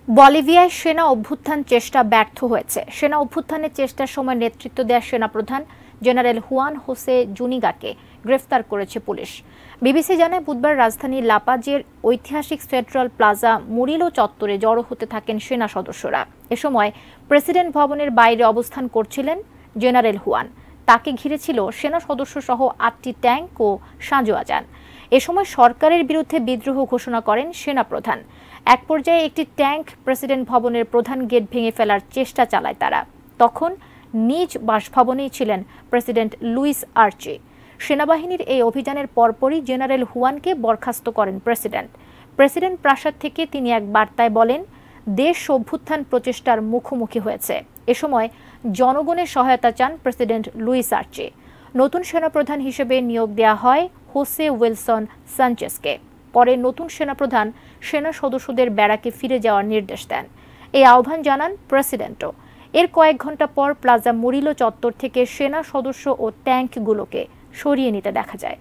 বলিভিয়ায় সেনা অভ্যুত্থান চেষ্টা ব্যর্থ হয়েছে। সেনা অভ্যুত্থানের চেষ্টার সময় নেতৃত্ব দেওয়া সেনাপ্রধান জেনারেল হুয়ান হোসে জুনিগাকে গ্রেফতার করেছে পুলিশ। বিবিসি জানায়, বুধবার রাজধানী লাপাজের ঐতিহাসিক সেন্ট্রাল প্লাজা মুরিলো চত্বরে জড়ো হতে থাকেন সেনা সদস্যরা। এ সময় প্রেসিডেন্ট ভবনের বাইরে অবস্থান করছিলেন জেনারেল হুয়ান। তাকে ঘিরে ছিল সেনা সদস্য সহ ৮টি ট্যাঙ্ক ও সাঁজোয়া যান। এ সময় সরকারের বিরুদ্ধে বিদ্রোহ ঘোষণা করেন সেনাপ্রধান। এক পর্যায়ে একটি ট্যাঙ্ক প্রেসিডেন্ট ভবনের প্রধান গেট ভেঙে ফেলার চেষ্টা চালায় তারা। তখন নিজ বাসভবনেই ছিলেন প্রেসিডেন্ট লুইস আর্চি। সেনাবাহিনীর এই অভিযানের পরপরই জেনারেল হুয়ানকে বরখাস্ত করেন প্রেসিডেন্ট প্রাসাদ থেকে তিনি এক বার্তায় বলেন, দেশ অভ্যুত্থান প্রচেষ্টার মুখোমুখি হয়েছে। এ সময় জনগণের সহায়তা চান প্রেসিডেন্ট লুইস আর্চি। নতুন সেনাপ্রধান হিসেবে নিয়োগ দেওয়া হয় হোসে উইলসন সানচেজকে। পরে নতুন সেনাপ্রধান সেনা সদস্যদের ব্যারাকে ফিরে যাওয়ার নির্দেশ দেন। এই আহ্বান জানান প্রেসিডেন্টও। এর কয়েক ঘন্টা পর প্লাজা মুরিলো চত্বর থেকে সেনা সদস্য ও ট্যাঙ্কগুলোকে সরিয়ে নিতে দেখা যায়।